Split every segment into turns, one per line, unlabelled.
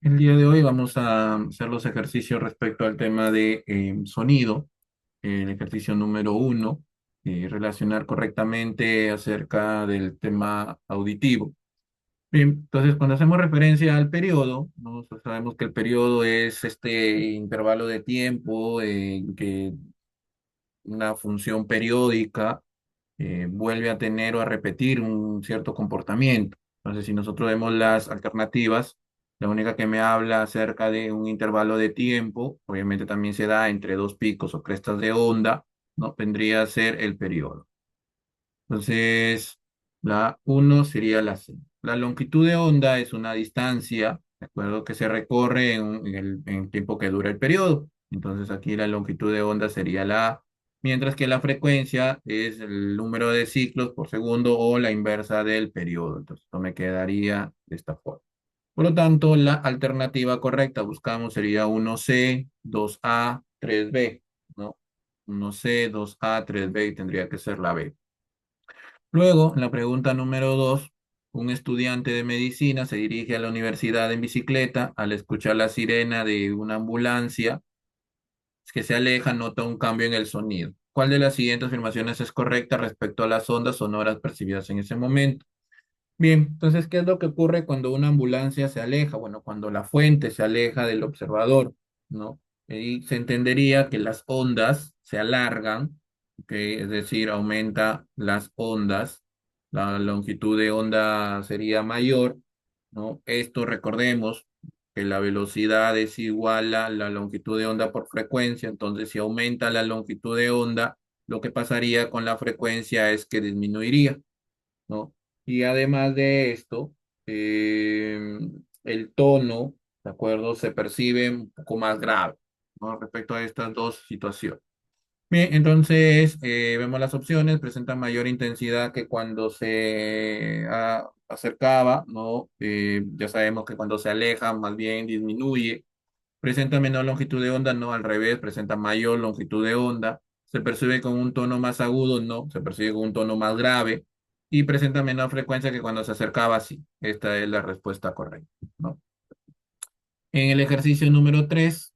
El día de hoy vamos a hacer los ejercicios respecto al tema de sonido. El ejercicio número uno, relacionar correctamente acerca del tema auditivo. Bien, entonces cuando hacemos referencia al periodo, nosotros sabemos que el periodo es este intervalo de tiempo en que una función periódica vuelve a tener o a repetir un cierto comportamiento. Entonces, si nosotros vemos las alternativas, la única que me habla acerca de un intervalo de tiempo, obviamente también se da entre dos picos o crestas de onda, ¿no? Vendría a ser el periodo. Entonces, la uno sería la C. La longitud de onda es una distancia, ¿de acuerdo? Que se recorre en el tiempo que dura el periodo. Entonces, aquí la longitud de onda sería la A, mientras que la frecuencia es el número de ciclos por segundo o la inversa del periodo. Entonces, esto me quedaría de esta forma. Por lo tanto, la alternativa correcta buscamos sería uno c 2a 3b, ¿no? Uno c 2a 3b y tendría que ser la B. Luego, en la pregunta número 2, un estudiante de medicina se dirige a la universidad en bicicleta. Al escuchar la sirena de una ambulancia que se aleja, nota un cambio en el sonido. ¿Cuál de las siguientes afirmaciones es correcta respecto a las ondas sonoras percibidas en ese momento? Bien, entonces, ¿qué es lo que ocurre cuando una ambulancia se aleja? Bueno, cuando la fuente se aleja del observador, ¿no? Y se entendería que las ondas se alargan, ¿ok? Es decir, aumenta las ondas, la longitud de onda sería mayor, ¿no? Esto recordemos que la velocidad es igual a la longitud de onda por frecuencia, entonces si aumenta la longitud de onda, lo que pasaría con la frecuencia es que disminuiría, ¿no? Y además de esto, eh, el tono, ¿de acuerdo? Se percibe un poco más grave, ¿no? Respecto a estas dos situaciones. Bien, entonces vemos las opciones, presenta mayor intensidad que cuando se acercaba, ¿no? Ya sabemos que cuando se aleja, más bien disminuye. Presenta menor longitud de onda, no, al revés, presenta mayor longitud de onda. Se percibe con un tono más agudo, no, se percibe con un tono más grave. Y presenta menor frecuencia que cuando se acercaba, sí. Esta es la respuesta correcta, ¿no? En el ejercicio número 3,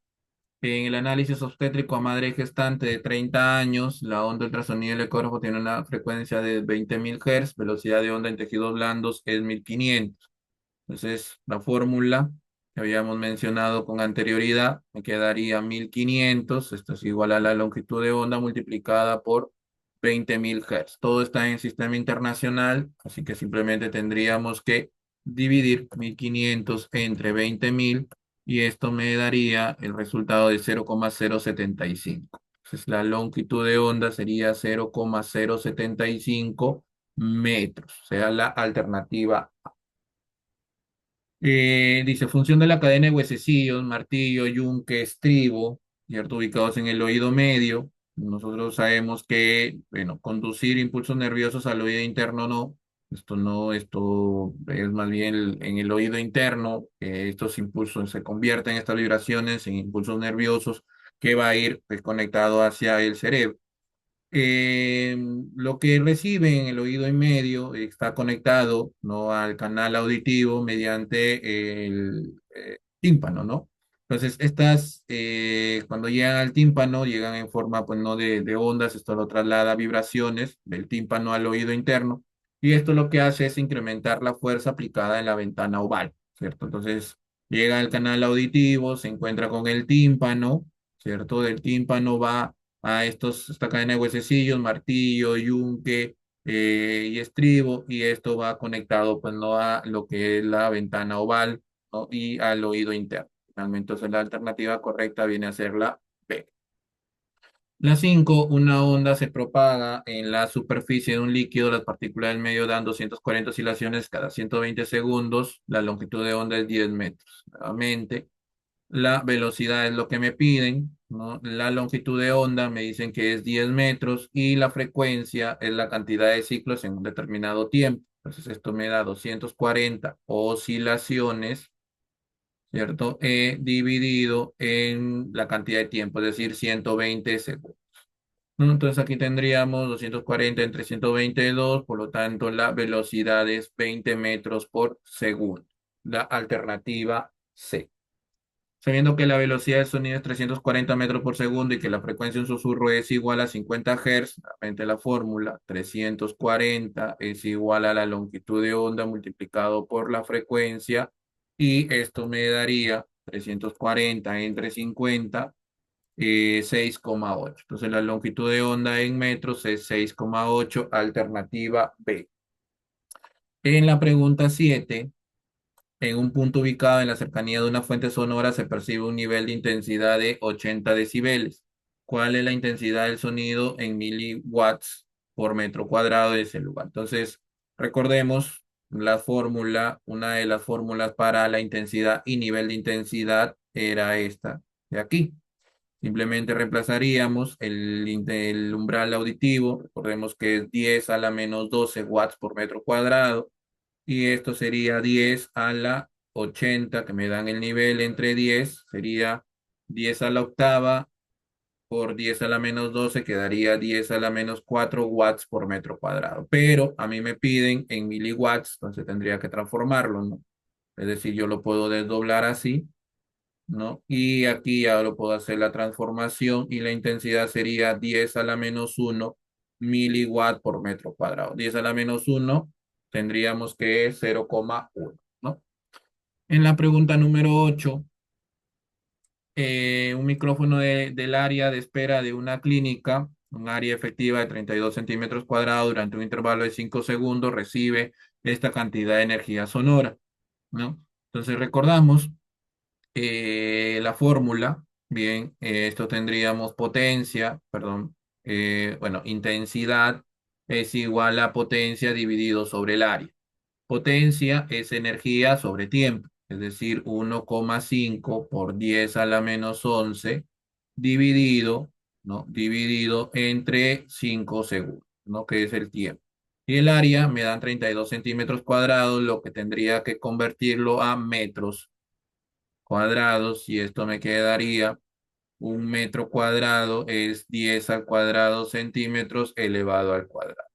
en el análisis obstétrico a madre gestante de 30 años, la onda ultrasonido del ecógrafo tiene una frecuencia de 20.000 Hz, velocidad de onda en tejidos blandos es 1500. Entonces, la fórmula que habíamos mencionado con anterioridad me quedaría 1500. Esto es igual a la longitud de onda multiplicada por 20.000 Hz. Todo está en sistema internacional, así que simplemente tendríamos que dividir 1500 entre 20.000 y esto me daría el resultado de 0,075. Entonces, la longitud de onda sería 0,075 metros, o sea, la alternativa. Dice, función de la cadena de huesecillos, martillo, yunque, estribo, ¿cierto? Ubicados en el oído medio. Nosotros sabemos que, bueno, conducir impulsos nerviosos al oído interno no. Esto no, esto es más bien en el oído interno. Estos impulsos se convierten, estas vibraciones, en impulsos nerviosos que va a ir pues, conectado hacia el cerebro. Eh, lo que recibe en el oído en medio está conectado, ¿no? Al canal auditivo mediante el tímpano, ¿no? Entonces, estas, cuando llegan al tímpano, llegan en forma, pues, no de ondas, esto lo traslada a vibraciones del tímpano al oído interno, y esto lo que hace es incrementar la fuerza aplicada en la ventana oval, ¿cierto? Entonces, llega al canal auditivo, se encuentra con el tímpano, ¿cierto? Del tímpano va a esta cadena de huesecillos, martillo, yunque y estribo, y esto va conectado pues no a lo que es la ventana oval, ¿no? Y al oído interno. Finalmente, entonces la alternativa correcta viene a ser la B. La 5, una onda se propaga en la superficie de un líquido, las partículas del medio dan 240 oscilaciones cada 120 segundos, la longitud de onda es 10 metros. Nuevamente, la velocidad es lo que me piden, ¿no? La longitud de onda me dicen que es 10 metros y la frecuencia es la cantidad de ciclos en un determinado tiempo. Entonces esto me da 240 oscilaciones, ¿cierto? Dividido en la cantidad de tiempo, es decir, 120 segundos. ¿No? Entonces aquí tendríamos 240 entre 122, por lo tanto la velocidad es 20 metros por segundo. La alternativa C. Sabiendo que la velocidad del sonido es 340 metros por segundo y que la frecuencia de un susurro es igual a 50 Hz, nuevamente la fórmula 340 es igual a la longitud de onda multiplicado por la frecuencia y esto me daría 340 entre 50, 6,8. Entonces la longitud de onda en metros es 6,8, alternativa B. En la pregunta 7. En un punto ubicado en la cercanía de una fuente sonora se percibe un nivel de intensidad de 80 decibeles. ¿Cuál es la intensidad del sonido en miliwatts por metro cuadrado de ese lugar? Entonces, recordemos la fórmula, una de las fórmulas para la intensidad y nivel de intensidad era esta de aquí. Simplemente reemplazaríamos el umbral auditivo, recordemos que es 10 a la menos 12 watts por metro cuadrado y esto sería 10 a la 80, que me dan el nivel entre 10, sería 10 a la octava por 10 a la menos 12, quedaría 10 a la menos 4 watts por metro cuadrado. Pero a mí me piden en miliwatts, entonces tendría que transformarlo, ¿no? Es decir, yo lo puedo desdoblar así, ¿no? Y aquí ya lo puedo hacer la transformación y la intensidad sería 10 a la menos 1 miliwatt por metro cuadrado. 10 a la menos 1 tendríamos que es 0,1, ¿no? En la pregunta número 8, un micrófono del área de espera de una clínica, un área efectiva de 32 centímetros cuadrados durante un intervalo de 5 segundos, recibe esta cantidad de energía sonora, ¿no? Entonces recordamos la fórmula, bien, esto tendríamos potencia, perdón, bueno, intensidad es igual a potencia dividido sobre el área. Potencia es energía sobre tiempo, es decir, 1,5 por 10 a la menos 11 dividido, ¿no? Dividido entre 5 segundos, ¿no? Que es el tiempo. Y el área me dan 32 centímetros cuadrados, lo que tendría que convertirlo a metros cuadrados y esto me quedaría un metro cuadrado es 10 al cuadrado centímetros elevado al cuadrado.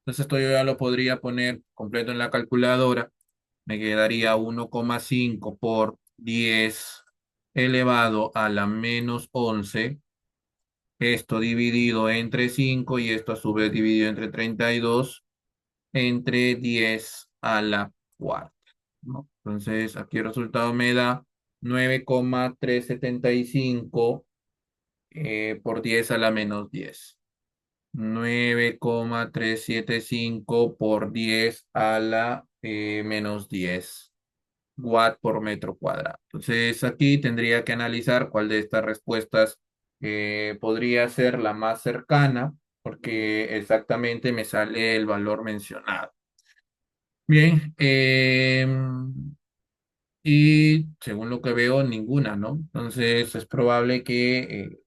Entonces esto yo ya lo podría poner completo en la calculadora. Me quedaría 1,5 por 10 elevado a la menos 11. Esto dividido entre 5 y esto a su vez dividido entre 32 entre 10 a la cuarta, ¿no? Entonces, aquí el resultado me da 9,375 por 10 a la menos 10. 9,375 por 10 a la menos 10 watt por metro cuadrado. Entonces, aquí tendría que analizar cuál de estas respuestas podría ser la más cercana, porque exactamente me sale el valor mencionado. Bien, y según lo que veo, ninguna, ¿no? Entonces es probable que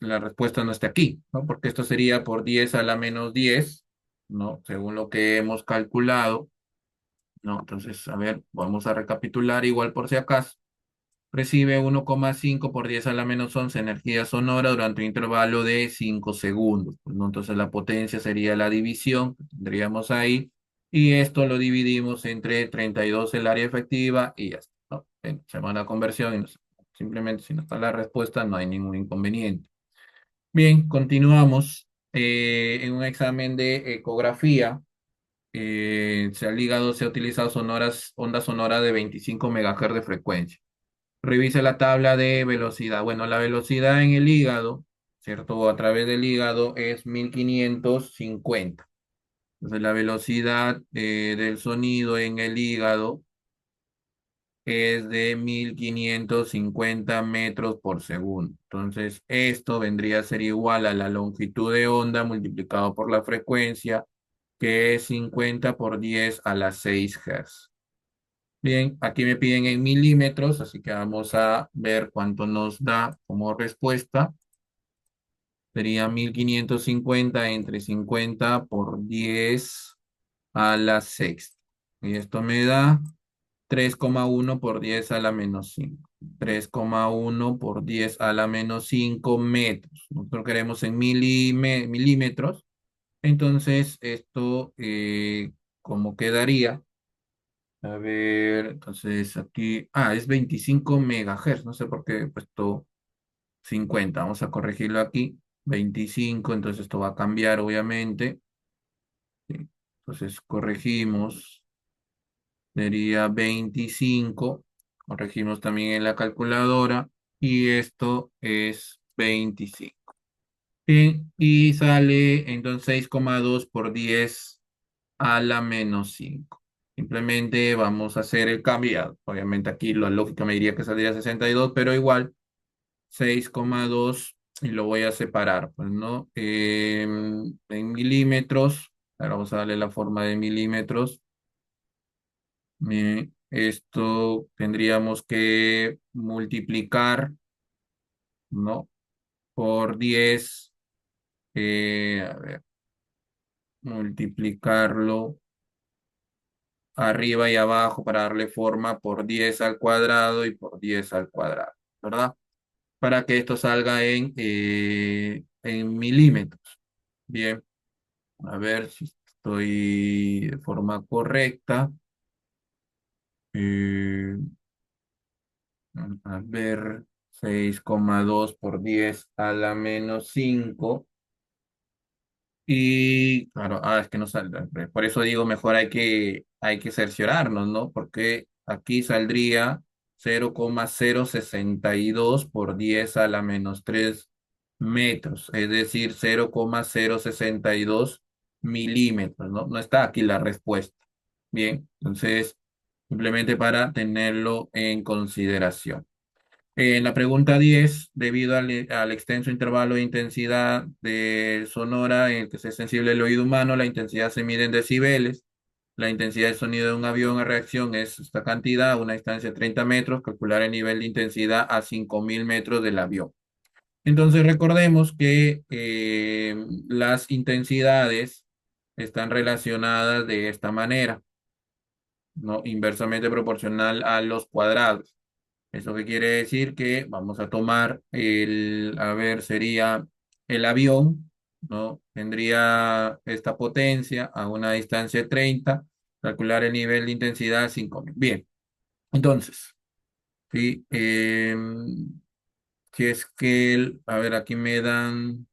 la respuesta no esté aquí, ¿no? Porque esto sería por 10 a la menos 10, ¿no? Según lo que hemos calculado, ¿no? Entonces, a ver, vamos a recapitular igual por si acaso. Recibe 1,5 por 10 a la menos 11 energía sonora durante un intervalo de 5 segundos. Pues, ¿no? Entonces la potencia sería la división que tendríamos ahí y esto lo dividimos entre 32 el área efectiva y ya está, ¿no? Se va a la conversión y simplemente si no está la respuesta no hay ningún inconveniente. Bien, continuamos. En un examen de ecografía, al hígado se ha utilizado onda sonora de 25 MHz de frecuencia. Revise la tabla de velocidad. Bueno, la velocidad en el hígado, ¿cierto? A través del hígado es 1550. Entonces, la velocidad del sonido en el hígado es de 1550 metros por segundo. Entonces, esto vendría a ser igual a la longitud de onda multiplicado por la frecuencia, que es 50 por 10 a la 6 Hz. Bien, aquí me piden en milímetros, así que vamos a ver cuánto nos da como respuesta. Sería 1550 entre 50 por 10 a la sexta. Y esto me da 3,1 por 10 a la menos 5. 3,1 por 10 a la menos 5 metros. Nosotros queremos en milímetros. Entonces, esto, ¿cómo quedaría? A ver, entonces aquí, es 25 megahertz, no sé por qué he puesto 50, vamos a corregirlo aquí, 25, entonces esto va a cambiar obviamente. Sí. Entonces corregimos, sería 25, corregimos también en la calculadora y esto es 25. Bien, y sale entonces 6,2 por 10 a la menos 5. Simplemente vamos a hacer el cambio. Obviamente aquí la lógica me diría que saldría 62, pero igual 6,2 y lo voy a separar, pues, ¿no? En milímetros. Ahora vamos a darle la forma de milímetros. Esto tendríamos que multiplicar, ¿no? Por 10. A ver, multiplicarlo arriba y abajo para darle forma por 10 al cuadrado y por 10 al cuadrado, ¿verdad? Para que esto salga en milímetros. Bien, a ver si estoy de forma correcta. Eh, a ver, 6,2 por 10 a la menos 5. Y claro, es que no sale. Por eso digo, mejor hay que cerciorarnos, ¿no? Porque aquí saldría 0,062 por 10 a la menos 3 metros, es decir, 0,062 milímetros, ¿no? No está aquí la respuesta. Bien, entonces, simplemente para tenerlo en consideración. En la pregunta 10, debido al extenso intervalo de intensidad de sonora en el que es sensible el oído humano, la intensidad se mide en decibeles. La intensidad de sonido de un avión a reacción es esta cantidad, a una distancia de 30 metros, calcular el nivel de intensidad a 5.000 metros del avión. Entonces recordemos que las intensidades están relacionadas de esta manera, ¿no? Inversamente proporcional a los cuadrados. ¿Eso qué quiere decir? Que vamos a tomar a ver, sería el avión, ¿no? Tendría esta potencia a una distancia de 30, calcular el nivel de intensidad a 5.000. Bien, entonces, sí, si es que, a ver, aquí me dan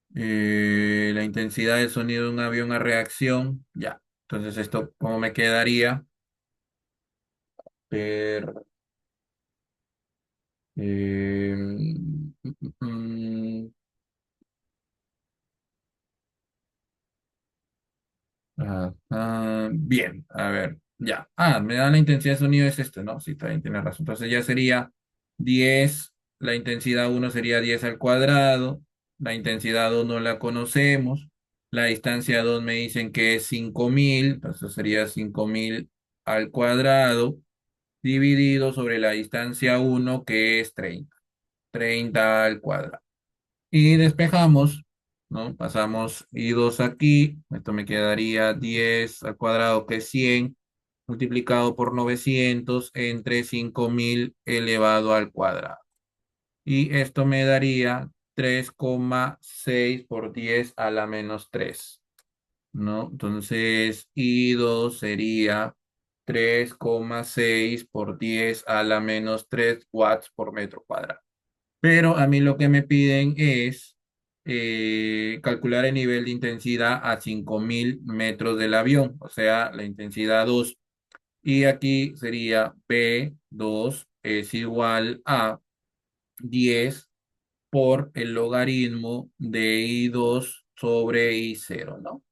la intensidad del sonido de un avión a reacción, ya. Entonces, esto, ¿cómo me quedaría? Per, bien, a ver, ya. Me da la intensidad de sonido es esto, ¿no? Sí, también tiene razón. Entonces ya sería 10, la intensidad uno sería 10 al cuadrado, la intensidad 2 no la conocemos, la distancia 2 me dicen que es 5.000, entonces sería 5.000 al cuadrado, dividido sobre la distancia uno que es 30, 30 al cuadrado. Y despejamos, ¿no? Pasamos I2 aquí, esto me quedaría 10 al cuadrado, que es 100 multiplicado por 900 entre 5.000 elevado al cuadrado. Y esto me daría 3,6 por 10 a la menos 3, ¿no? Entonces, I2 sería 3,6 por 10 a la menos 3 watts por metro cuadrado. Pero a mí lo que me piden es calcular el nivel de intensidad a 5.000 metros del avión, o sea, la intensidad 2. Y aquí sería P2 es igual a 10 por el logaritmo de I2 sobre I0, ¿no?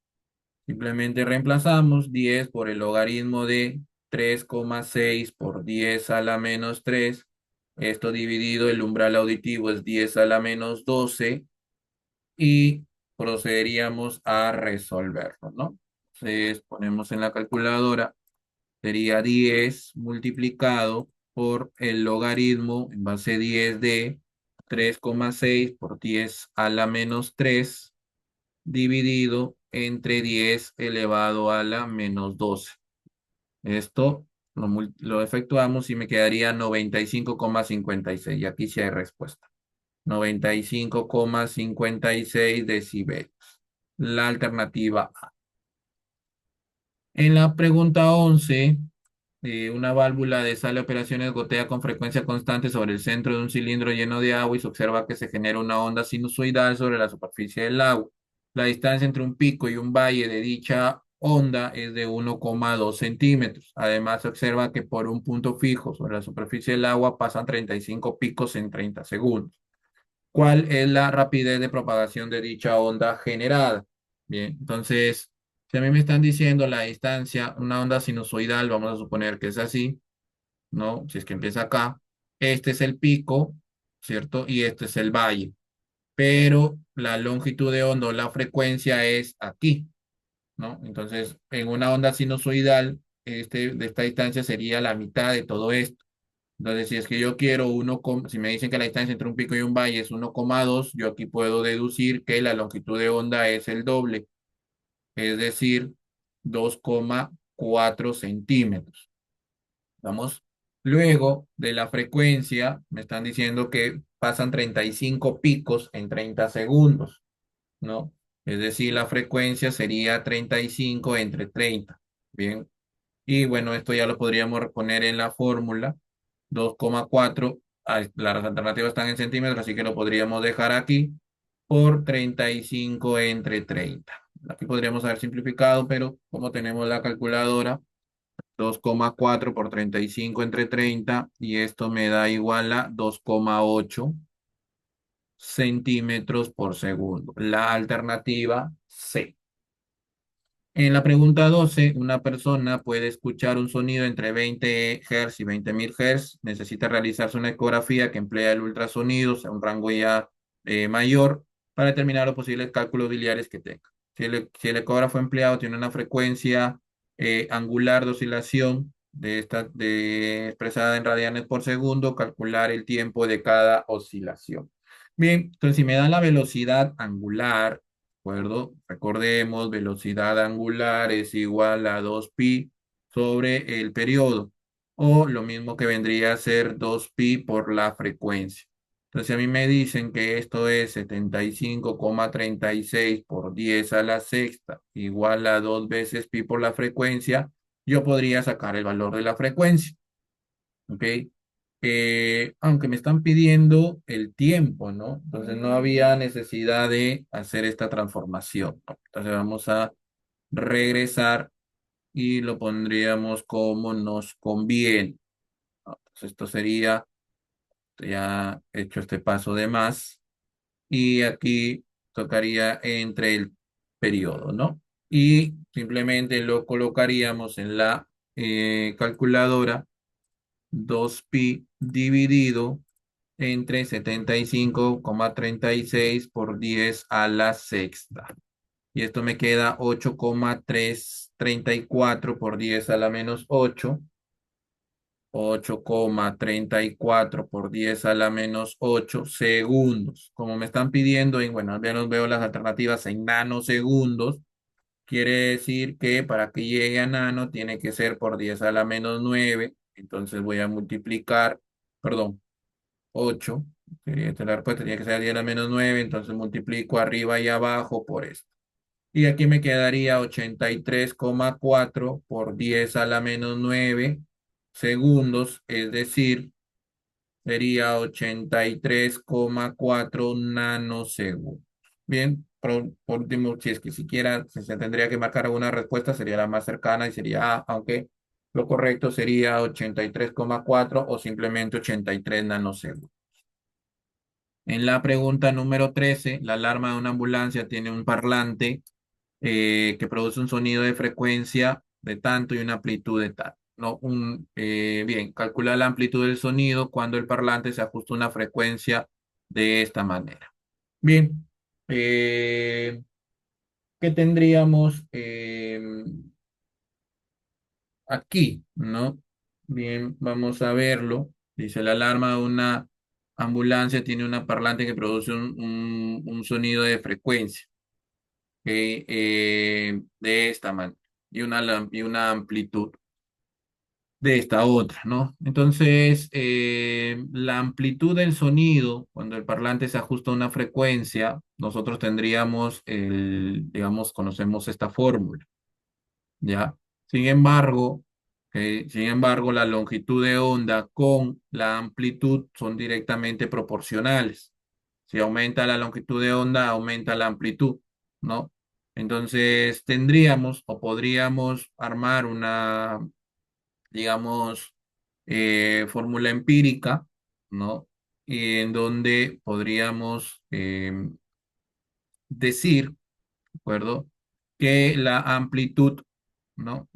Simplemente reemplazamos 10 por el logaritmo de 3,6 por 10 a la menos 3. Esto dividido, el umbral auditivo es 10 a la menos 12 y procederíamos a resolverlo, ¿no? Entonces ponemos en la calculadora, sería 10 multiplicado por el logaritmo en base 10 de 3,6 por 10 a la menos 3 dividido entre 10 elevado a la menos 12. Esto lo efectuamos y me quedaría 95,56. Y aquí sí hay respuesta. 95,56 decibelios. La alternativa A. En la pregunta 11, una válvula de sala de operaciones gotea con frecuencia constante sobre el centro de un cilindro lleno de agua y se observa que se genera una onda sinusoidal sobre la superficie del agua. La distancia entre un pico y un valle de dicha onda es de 1,2 centímetros. Además, se observa que por un punto fijo sobre la superficie del agua pasan 35 picos en 30 segundos. ¿Cuál es la rapidez de propagación de dicha onda generada? Bien, entonces, si a mí me están diciendo la distancia, una onda sinusoidal, vamos a suponer que es así, ¿no? Si es que empieza acá, este es el pico, ¿cierto? Y este es el valle, pero la longitud de onda o la frecuencia es aquí, ¿no? Entonces, en una onda sinusoidal, de esta distancia sería la mitad de todo esto. Entonces, si es que yo quiero si me dicen que la distancia entre un pico y un valle es 1,2, yo aquí puedo deducir que la longitud de onda es el doble, es decir, 2,4 centímetros. Vamos. Luego de la frecuencia, me están diciendo que pasan 35 picos en 30 segundos, ¿no? Es decir, la frecuencia sería 35 entre 30. Bien. Y bueno, esto ya lo podríamos poner en la fórmula. 2,4. Las alternativas están en centímetros, así que lo podríamos dejar aquí por 35 entre 30. Aquí podríamos haber simplificado, pero como tenemos la calculadora, 2,4 por 35 entre 30, y esto me da igual a 2,8 centímetros por segundo. La alternativa C. En la pregunta 12, una persona puede escuchar un sonido entre 20 Hz y 20.000 Hz. Necesita realizarse una ecografía que emplea el ultrasonido, o sea, un rango ya mayor, para determinar los posibles cálculos biliares que tenga. Si el ecógrafo empleado tiene una frecuencia angular de oscilación expresada en radianes por segundo, calcular el tiempo de cada oscilación. Bien, entonces si me dan la velocidad angular, acuerdo? Recordemos, velocidad angular es igual a 2pi sobre el periodo, o lo mismo que vendría a ser 2pi por la frecuencia. Entonces, a mí me dicen que esto es 75,36 por 10 a la sexta, igual a 2 veces pi por la frecuencia. Yo podría sacar el valor de la frecuencia, ¿ok? Aunque me están pidiendo el tiempo, ¿no? Entonces no había necesidad de hacer esta transformación, ¿no? Entonces vamos a regresar y lo pondríamos como nos conviene, ¿no? Entonces esto sería, ya hecho este paso de más, y aquí tocaría entre el periodo, ¿no? Y simplemente lo colocaríamos en la calculadora, 2pi dividido entre 75,36 por 10 a la sexta. Y esto me queda 8,334 por 10 a la menos 8. 8,34 por 10 a la menos 8 segundos. Como me están pidiendo, bueno, ya nos veo las alternativas en nanosegundos. Quiere decir que para que llegue a nano tiene que ser por 10 a la menos 9. Entonces voy a multiplicar, perdón, 8. Esta es la respuesta, tiene que ser 10 a la menos 9. Entonces multiplico arriba y abajo por esto. Y aquí me quedaría 83,4 por 10 a la menos 9 segundos, es decir, sería 83,4 nanosegundos. Bien, por último, si es que siquiera se tendría que marcar alguna respuesta, sería la más cercana y sería A, aunque lo correcto sería 83,4 o simplemente 83 nanosegundos. En la pregunta número 13, la alarma de una ambulancia tiene un parlante que produce un sonido de frecuencia de tanto y una amplitud de tal. No, bien, calcula la amplitud del sonido cuando el parlante se ajusta a una frecuencia de esta manera. Bien, ¿qué tendríamos aquí? ¿No? Bien, vamos a verlo. Dice, la alarma de una ambulancia tiene una parlante que produce un sonido de frecuencia de esta manera y una amplitud de esta otra, ¿no? Entonces, la amplitud del sonido, cuando el parlante se ajusta a una frecuencia, nosotros tendríamos digamos, conocemos esta fórmula, ¿ya? Sin embargo, la longitud de onda con la amplitud son directamente proporcionales. Si aumenta la longitud de onda, aumenta la amplitud, ¿no? Entonces tendríamos o podríamos armar una, digamos, fórmula empírica, ¿no? Y en donde podríamos decir, ¿de acuerdo? Que la amplitud, ¿no?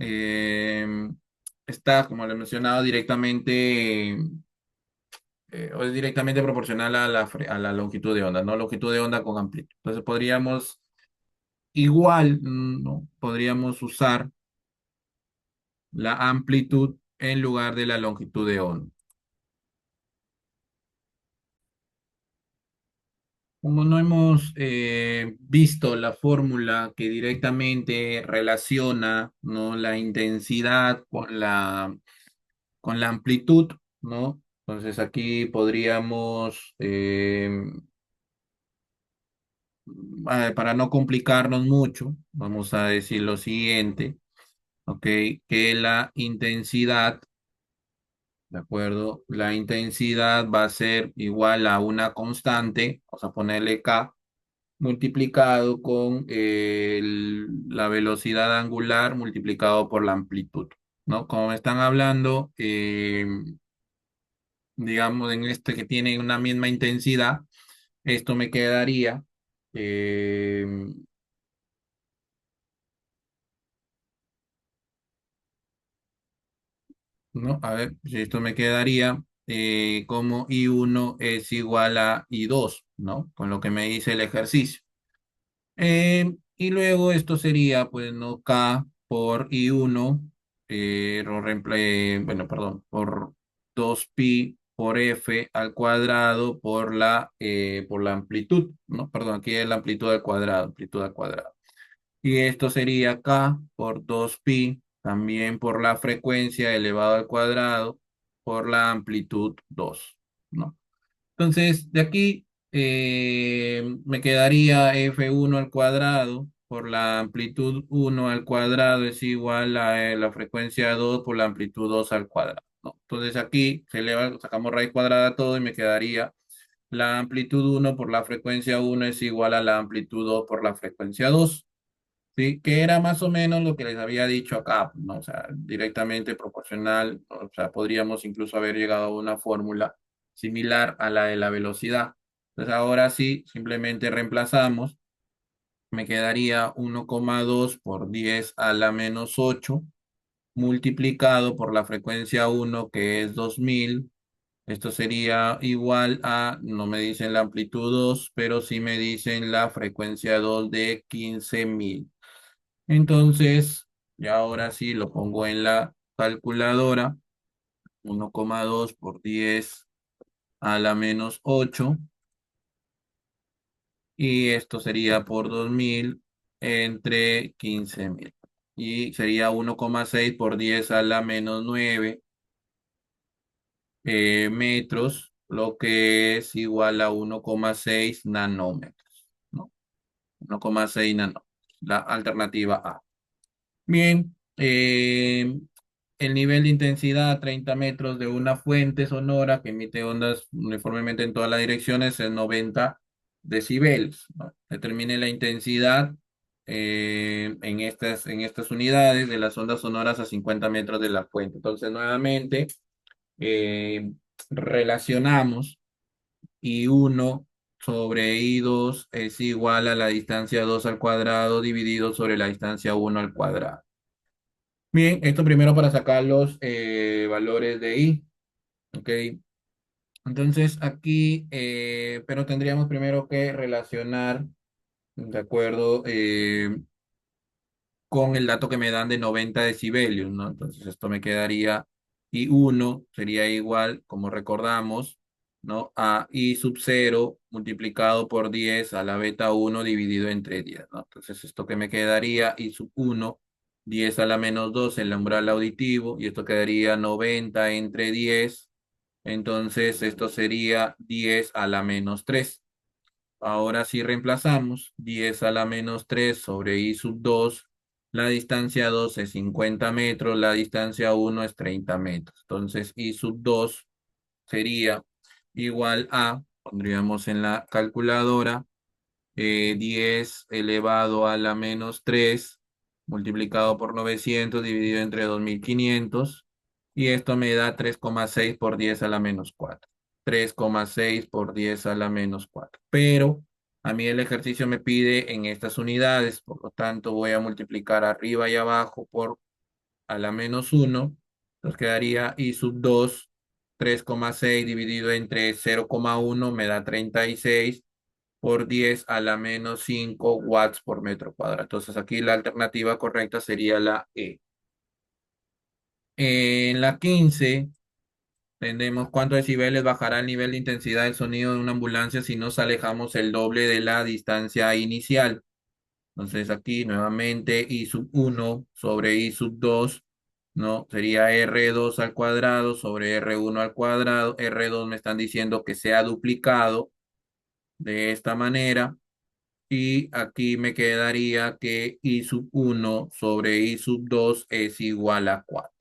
Está, como le he mencionado, directamente o es directamente proporcional a la longitud de onda, ¿no? Longitud de onda con amplitud. Entonces podríamos igual, ¿no? Podríamos usar la amplitud en lugar de la longitud de onda. Como no hemos visto la fórmula que directamente relaciona, ¿no? La intensidad con la amplitud, ¿no? Entonces aquí podríamos, para no complicarnos mucho, vamos a decir lo siguiente, ¿ok? Que la intensidad, ¿de acuerdo? La intensidad va a ser igual a una constante, vamos a ponerle K, multiplicado con la velocidad angular multiplicado por la amplitud, ¿no? Como me están hablando, digamos, en este que tiene una misma intensidad, esto me quedaría, eh, ¿no? A ver, si esto me quedaría como I1 es igual a I2, ¿no? Con lo que me dice el ejercicio. Y luego esto sería, pues, ¿no? K por I1, bueno, perdón, por 2pi por F al cuadrado por la amplitud, ¿no? Perdón, aquí es la amplitud al cuadrado. Y esto sería K por 2pi, también por la frecuencia elevado al cuadrado, por la amplitud 2, ¿no? Entonces, de aquí me quedaría F1 al cuadrado por la amplitud 1 al cuadrado es igual a la frecuencia 2 por la amplitud 2 al cuadrado, ¿no? Entonces aquí sacamos raíz cuadrada todo y me quedaría la amplitud 1 por la frecuencia 1 es igual a la amplitud 2 por la frecuencia 2. Sí, que era más o menos lo que les había dicho acá, ¿no? O sea, directamente proporcional, ¿no? O sea, podríamos incluso haber llegado a una fórmula similar a la de la velocidad. Entonces, ahora sí, simplemente reemplazamos, me quedaría 1,2 por 10 a la menos 8 multiplicado por la frecuencia 1 que es 2000. Esto sería igual a, no me dicen la amplitud 2 pero sí me dicen la frecuencia 2 de 15.000. Entonces, ya ahora sí lo pongo en la calculadora. 1,2 por 10 a la menos 8. Y esto sería por 2000 entre 15.000. Y sería 1,6 por 10 a la menos 9 metros, lo que es igual a 1,6 nanómetros, ¿no? 1,6 nanómetros. La alternativa A. Bien, el nivel de intensidad a 30 metros de una fuente sonora que emite ondas uniformemente en todas las direcciones es 90 decibeles, ¿no? Determine la intensidad en estas unidades de las ondas sonoras a 50 metros de la fuente. Entonces, nuevamente, eh, relacionamos I1 sobre I2 es igual a la distancia 2 al cuadrado dividido sobre la distancia 1 al cuadrado. Bien, esto primero para sacar los valores de I, ¿ok? Entonces aquí, pero tendríamos primero que relacionar, ¿de acuerdo? Con el dato que me dan de 90 decibelios, ¿no? Entonces esto me quedaría I1 sería igual, como recordamos, ¿no? A I sub 0 multiplicado por 10 a la beta 1 dividido entre 10, ¿no? Entonces esto que me quedaría I sub 1, 10 a la menos 2 el umbral auditivo, y esto quedaría 90 entre 10, entonces esto sería 10 a la menos 3. Ahora sí reemplazamos 10 a la menos 3 sobre I sub 2. La distancia 2 es 50 metros, la distancia uno es 30 metros. Entonces, I sub 2 sería igual a, pondríamos en la calculadora, 10 elevado a la menos 3 multiplicado por 900 dividido entre 2500 y esto me da 3,6 por 10 a la menos 4. 3,6 por 10 a la menos 4. Pero a mí el ejercicio me pide en estas unidades, por lo tanto voy a multiplicar arriba y abajo por a la menos uno. Nos quedaría I sub 2, 3,6 dividido entre 0,1 me da 36 por 10 a la menos 5 watts por metro cuadrado. Entonces aquí la alternativa correcta sería la E. En la 15 tenemos cuántos decibeles bajará el nivel de intensidad del sonido de una ambulancia si nos alejamos el doble de la distancia inicial. Entonces aquí nuevamente I sub 1 sobre I sub 2, ¿no? Sería R2 al cuadrado sobre R1 al cuadrado. R2 me están diciendo que sea duplicado de esta manera. Y aquí me quedaría que I sub 1 sobre I sub 2 es igual a 4.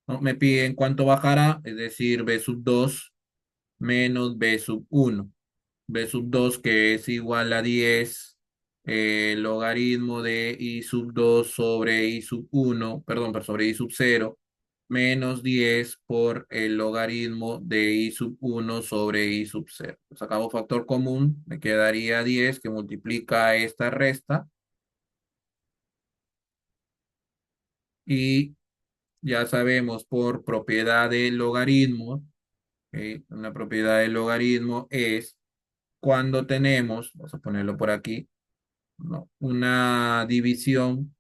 ¿No? Me piden cuánto bajará, es decir, B sub 2 menos B sub 1. B sub 2 que es igual a 10 logaritmo de I sub 2 sobre I sub 1, perdón, pero sobre I sub 0, menos 10 por el logaritmo de I sub 1 sobre I sub 0. Sacamos factor común, me quedaría 10 que multiplica esta resta y ya sabemos por propiedad del logaritmo, ¿ok? Una propiedad del logaritmo es cuando tenemos, vamos a ponerlo por aquí, ¿no? Una división,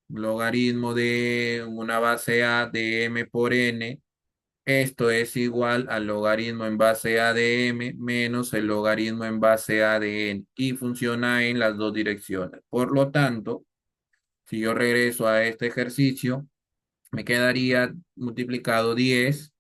logaritmo de una base A de m por n. Esto es igual al logaritmo en base A de m menos el logaritmo en base A de n y funciona en las dos direcciones. Por lo tanto, si yo regreso a este ejercicio, me quedaría multiplicado 10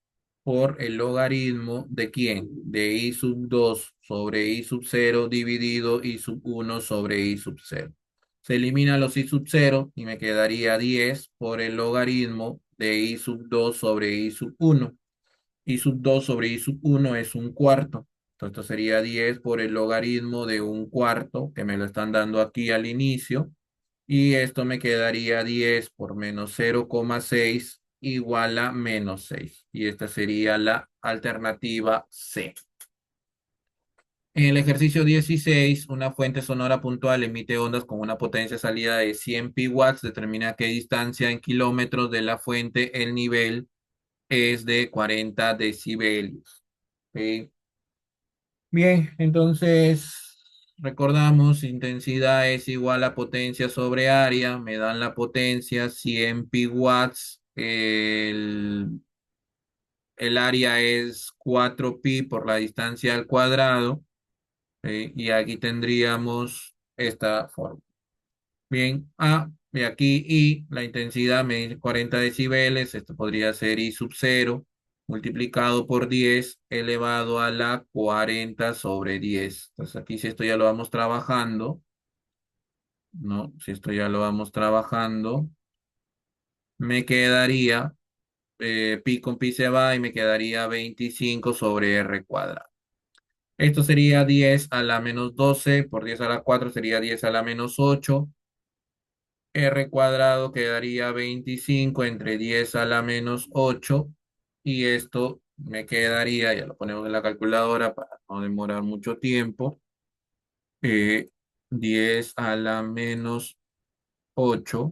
por el logaritmo de quién? De I sub 2 sobre I sub 0 dividido I sub 1 sobre I sub 0. Se elimina los I sub 0 y me quedaría 10 por el logaritmo de I sub 2 sobre I sub 1. I sub 2 sobre I sub 1 es un cuarto. Entonces esto sería 10 por el logaritmo de un cuarto, que me lo están dando aquí al inicio. Y esto me quedaría 10 por menos 0,6 igual a menos 6. Y esta sería la alternativa C. En el ejercicio 16, una fuente sonora puntual emite ondas con una potencia salida de 100 pi-watts. Determina a qué distancia en kilómetros de la fuente el nivel es de 40 decibelios. ¿Ok? Bien, entonces recordamos, intensidad es igual a potencia sobre área, me dan la potencia 100 pi watts, el área es 4 pi por la distancia al cuadrado, y aquí tendríamos esta forma. Bien, A, y aquí I, la intensidad me dice 40 decibeles, esto podría ser I sub 0 multiplicado por 10 elevado a la 40 sobre 10. Entonces aquí si esto ya lo vamos trabajando, ¿no? Si esto ya lo vamos trabajando, me quedaría, pi con pi se va y me quedaría 25 sobre R cuadrado. Esto sería 10 a la menos 12, por 10 a la 4 sería 10 a la menos 8. R cuadrado quedaría 25 entre 10 a la menos 8 y esto me quedaría, ya lo ponemos en la calculadora para no demorar mucho tiempo, eh, 10 a la menos 8.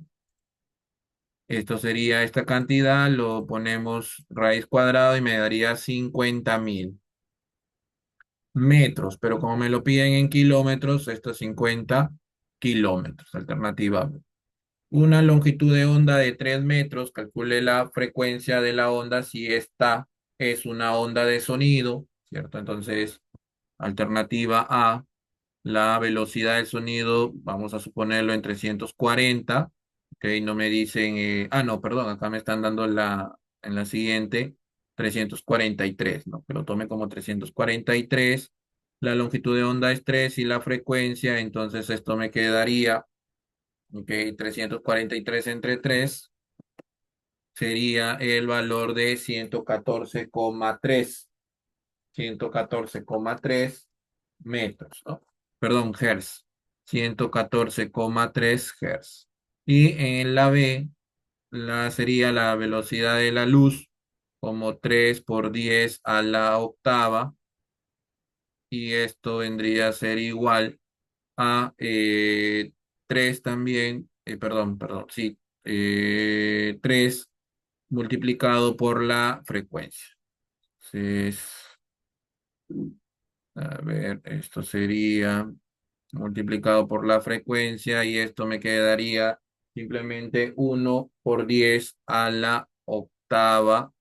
Esto sería esta cantidad, lo ponemos raíz cuadrada y me daría 50.000 metros, pero como me lo piden en kilómetros, esto es 50 kilómetros, alternativa B. Una longitud de onda de 3 metros, calcule la frecuencia de la onda si esta es una onda de sonido, ¿cierto? Entonces, alternativa A, la velocidad del sonido, vamos a suponerlo en 340, ¿ok? No me dicen, no, perdón, acá me están dando en la siguiente 343, ¿no? Que lo tome como 343. La longitud de onda es 3 y la frecuencia, entonces esto me quedaría Ok, 343 entre 3 sería el valor de 114,3 metros, ¿no? Perdón, hertz. 114,3 hertz. Y en la B, sería la velocidad de la luz como 3 por 10 a la octava. Y esto vendría a ser igual a 3 también, perdón, sí, 3 multiplicado por la frecuencia. Entonces, a ver, esto sería multiplicado por la frecuencia y esto me quedaría simplemente 1 por 10 a la octava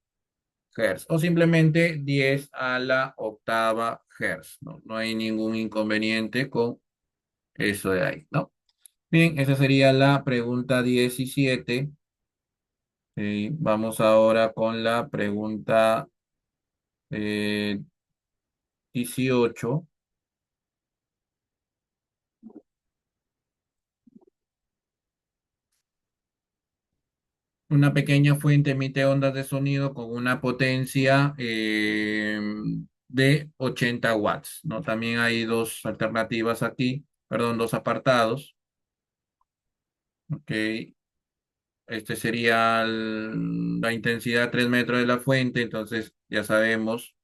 hertz o simplemente 10 a la octava hertz. No, no hay ningún inconveniente con eso de ahí, ¿no? Bien, esa sería la pregunta 17. Vamos ahora con la pregunta 18. Una pequeña fuente emite ondas de sonido con una potencia de 80 watts, ¿no? También hay dos alternativas aquí, perdón, dos apartados. Ok, este sería la intensidad 3 metros de la fuente, entonces ya sabemos,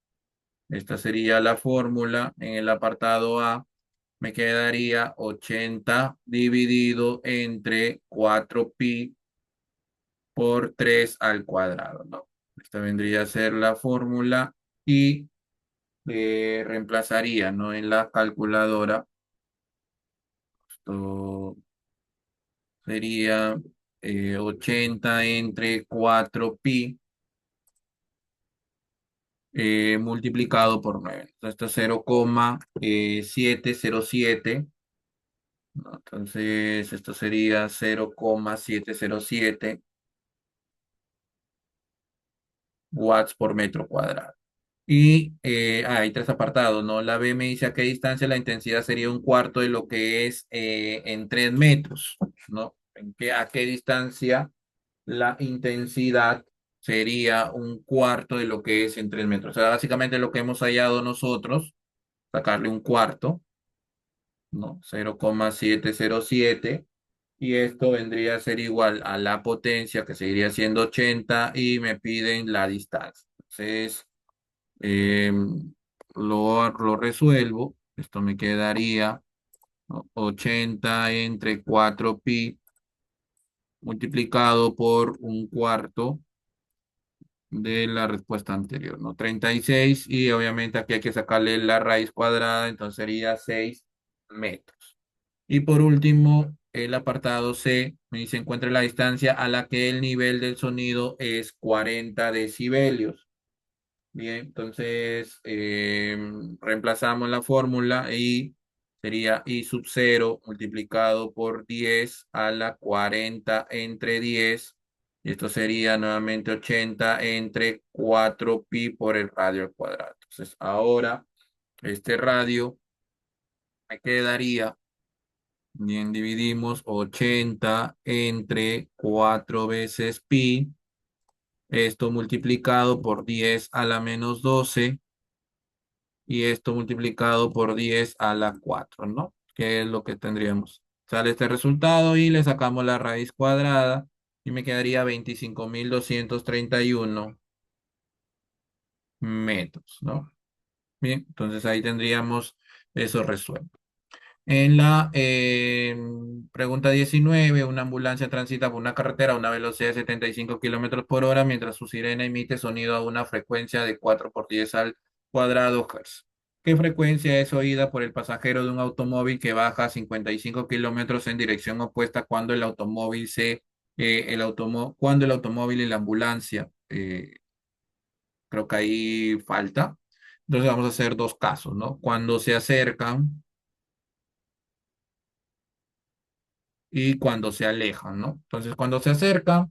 esta sería la fórmula. En el apartado A me quedaría 80 dividido entre 4pi por 3 al cuadrado, ¿no? Esta vendría a ser la fórmula y reemplazaría, ¿no? En la calculadora. Esto sería 80 entre 4pi multiplicado por 9. Entonces, esto es 0,707, ¿no? Entonces, esto sería 0,707 watts por metro cuadrado. Y hay tres apartados, ¿no? La B me dice a qué distancia la intensidad sería un cuarto de lo que es en 3 metros, ¿no? A qué distancia la intensidad sería un cuarto de lo que es en 3 metros. O sea, básicamente lo que hemos hallado nosotros, sacarle un cuarto, ¿no? 0,707. Y esto vendría a ser igual a la potencia, que seguiría siendo 80, y me piden la distancia. Entonces, Eh, lo resuelvo. Esto me quedaría, ¿no? 80 entre 4pi multiplicado por un cuarto de la respuesta anterior, ¿no? 36 y obviamente aquí hay que sacarle la raíz cuadrada, entonces sería 6 metros. Y por último, el apartado C me dice encuentre la distancia a la que el nivel del sonido es 40 decibelios. Bien, entonces reemplazamos la fórmula y sería i sub 0 multiplicado por 10 a la 40 entre 10. Y esto sería nuevamente 80 entre 4pi por el radio al cuadrado. Entonces ahora este radio me quedaría, bien, dividimos 80 entre 4 veces pi. Esto multiplicado por 10 a la menos 12 y esto multiplicado por 10 a la 4, ¿no? Que es lo que tendríamos. Sale este resultado y le sacamos la raíz cuadrada y me quedaría 25.231 metros, ¿no? Bien, entonces ahí tendríamos eso resuelto. En la pregunta 19, una ambulancia transita por una carretera a una velocidad de 75 kilómetros por hora mientras su sirena emite sonido a una frecuencia de 4 por 10 al cuadrado Hz. ¿Qué frecuencia es oída por el pasajero de un automóvil que baja a 55 kilómetros en dirección opuesta cuando cuando el automóvil y la ambulancia, creo que ahí falta. Entonces vamos a hacer dos casos, ¿no? Cuando se acercan y cuando se alejan, ¿no? Entonces, cuando se acercan,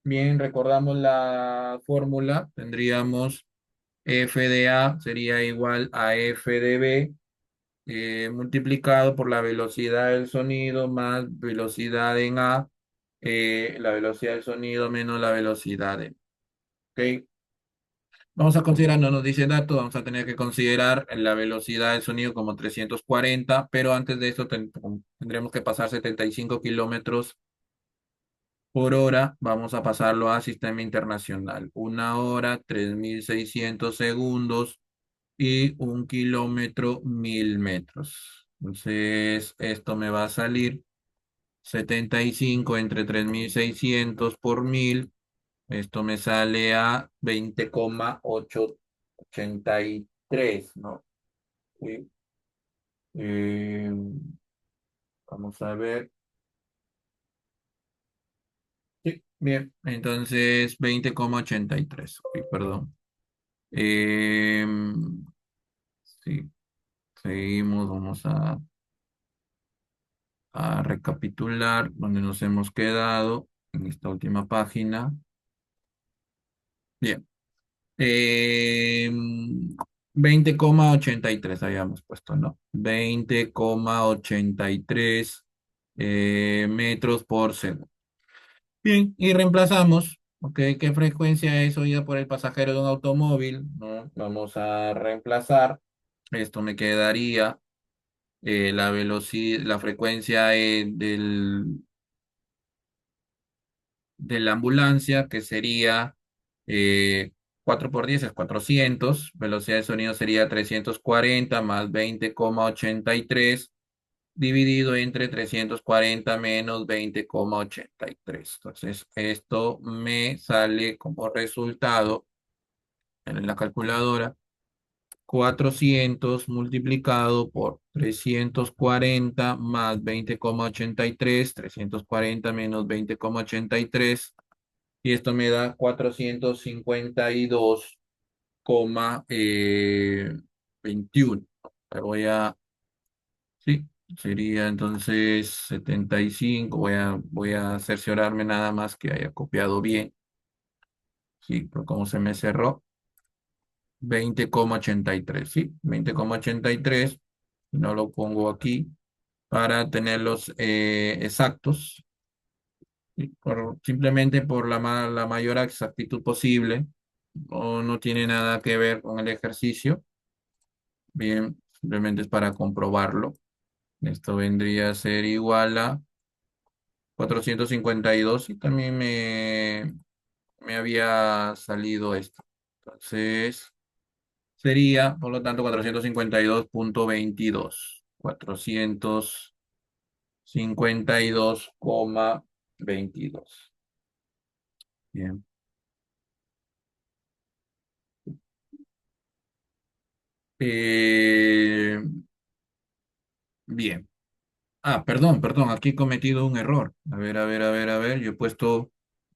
bien, recordamos la fórmula, tendríamos f de A sería igual a f de B multiplicado por la velocidad del sonido más velocidad en A, la velocidad del sonido menos la velocidad de... ¿Ok? Vamos a considerar, no nos dice dato, vamos a tener que considerar la velocidad del sonido como 340, pero antes de esto tendremos que pasar 75 kilómetros por hora. Vamos a pasarlo a sistema internacional. 1 hora, 3600 segundos y 1 kilómetro, 1000 metros. Entonces, esto me va a salir 75 entre 3600 por 1000. Esto me sale a 20,883, ¿no? Sí. Eh, vamos a ver. Sí, bien. Entonces, 20,83. Ok, perdón. Eh, sí, seguimos. Vamos a recapitular donde nos hemos quedado en esta última página. Bien. Eh, 20,83 habíamos puesto, ¿no? 20,83 metros por segundo. Bien, y reemplazamos, ¿ok? ¿Qué frecuencia es oída por el pasajero de un automóvil? ¿No? Vamos a reemplazar. Esto me quedaría la velocidad, la frecuencia de la ambulancia, que sería eh, 4 por 10 es 400, velocidad de sonido sería 340 más 20,83 dividido entre 340 menos 20,83. Entonces, esto me sale como resultado en la calculadora 400 multiplicado por 340 más 20,83, 340 menos 20,83 y esto me da 452,21. Voy a, sí, sería entonces 75. Voy a cerciorarme nada más que haya copiado bien. Sí, pero como se me cerró, 20,83. Sí, 20,83. No lo pongo aquí para tenerlos exactos. Sí, simplemente por la mayor exactitud posible. No tiene nada que ver con el ejercicio. Bien, simplemente es para comprobarlo. Esto vendría a ser igual a 452 y también me había salido esto. Entonces, sería, por lo tanto, 452,22. 452,22. Bien. Eh, bien. Ah, perdón, aquí he cometido un error. A ver, a ver, a ver, a ver, yo he puesto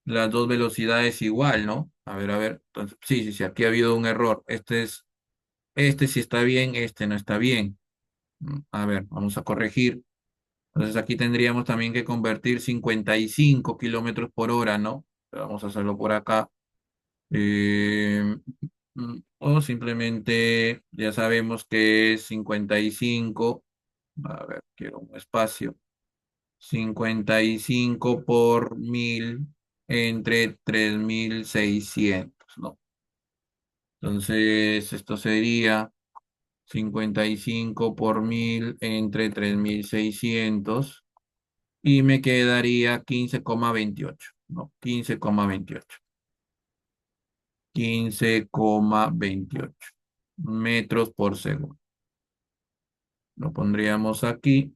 las dos velocidades igual, ¿no? A ver, entonces, sí, sí, sí, aquí ha habido un error. Este sí está bien, este no está bien. A ver, vamos a corregir. Entonces aquí tendríamos también que convertir 55 kilómetros por hora, ¿no? Vamos a hacerlo por acá. O simplemente ya sabemos que es 55. A ver, quiero un espacio. 55 por 1000 entre 3600, ¿no? Entonces, esto sería 55 por 1000 entre 3600 y me quedaría 15,28, ¿no? 15,28. 15,28 metros por segundo. Lo pondríamos aquí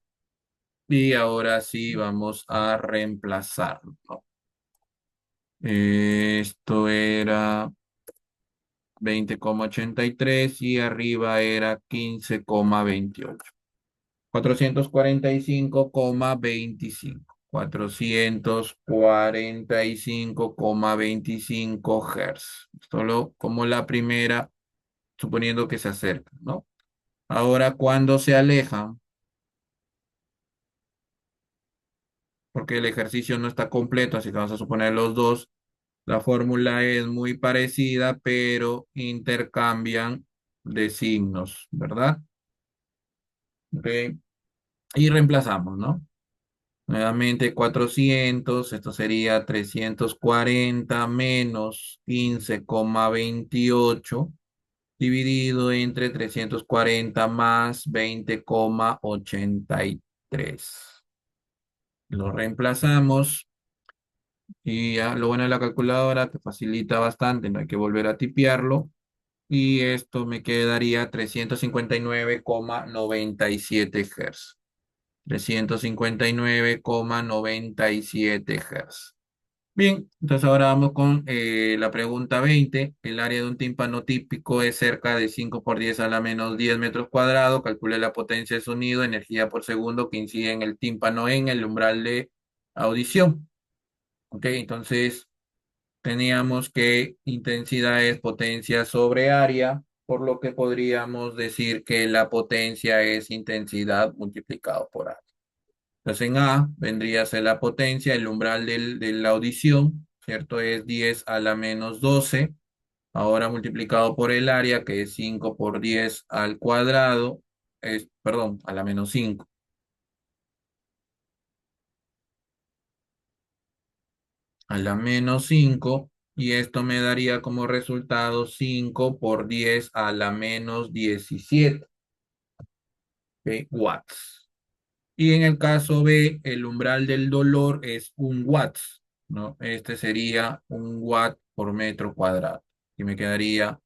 y ahora sí vamos a reemplazarlo, ¿no? Esto era 20,83 y arriba era 15,28. 445,25. 445,25 Hz. Solo como la primera, suponiendo que se acerca, ¿no? Ahora, cuando se alejan, porque el ejercicio no está completo, así que vamos a suponer los dos, la fórmula es muy parecida, pero intercambian de signos, ¿verdad? ¿ok? Y reemplazamos, ¿no? Nuevamente 400, esto sería 340 menos 15,28 dividido entre 340 más 20,83. Lo reemplazamos y ya, lo bueno de la calculadora que facilita bastante, no hay que volver a tipearlo. Y esto me quedaría 359,97 Hz. 359,97 Hz. Bien, entonces ahora vamos con la pregunta 20. El área de un tímpano típico es cerca de 5 por 10 a la menos 10 metros cuadrados. Calcule la potencia de sonido, energía por segundo que incide en el tímpano en el umbral de audición. Ok, entonces teníamos que intensidad es potencia sobre área, por lo que podríamos decir que la potencia es intensidad multiplicado por área. Entonces en A vendría a ser la potencia, el umbral de la audición, ¿cierto? Es 10 a la menos 12. Ahora multiplicado por el área, que es 5 por 10 al cuadrado, perdón, a la menos 5, a la menos 5, y esto me daría como resultado 5 por 10 a la menos 17, ¿ok? Watts. Y en el caso B, el umbral del dolor es 1 watts, ¿no? Este sería 1 watt por metro cuadrado. Y me quedaría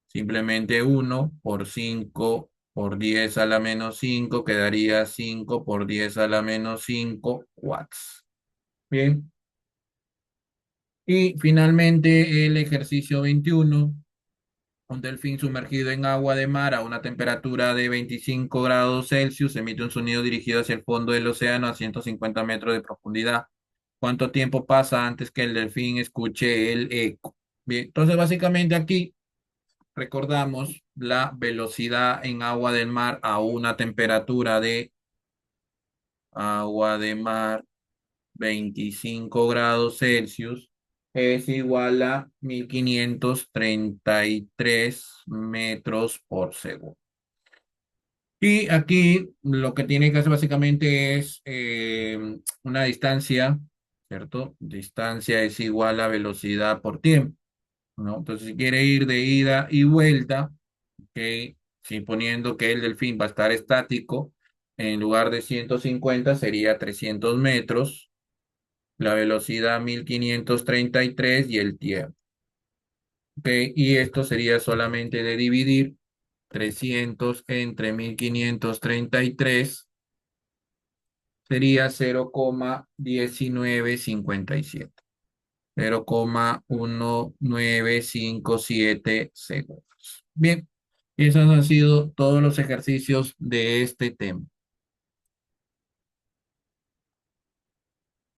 simplemente 1 por 5 por 10 a la menos 5 quedaría 5 por 10 a la menos 5 watts. Bien. Y finalmente el ejercicio 21. Un delfín sumergido en agua de mar a una temperatura de 25 grados Celsius emite un sonido dirigido hacia el fondo del océano a 150 metros de profundidad. ¿Cuánto tiempo pasa antes que el delfín escuche el eco? Bien, entonces básicamente aquí recordamos la velocidad en agua del mar a una temperatura de agua de mar 25 grados Celsius es igual a 1533 metros por segundo. Y aquí lo que tiene que hacer básicamente es una distancia, ¿cierto? Distancia es igual a velocidad por tiempo, ¿no? Entonces, si quiere ir de ida y vuelta, ¿ok? Suponiendo que el delfín va a estar estático, en lugar de 150 sería 300 metros, la velocidad 1533 y el tiempo. ¿Ok? Y esto sería solamente de dividir 300 entre 1533, sería 0,1957, 0,1957 segundos. Bien, esos han sido todos los ejercicios de este tema.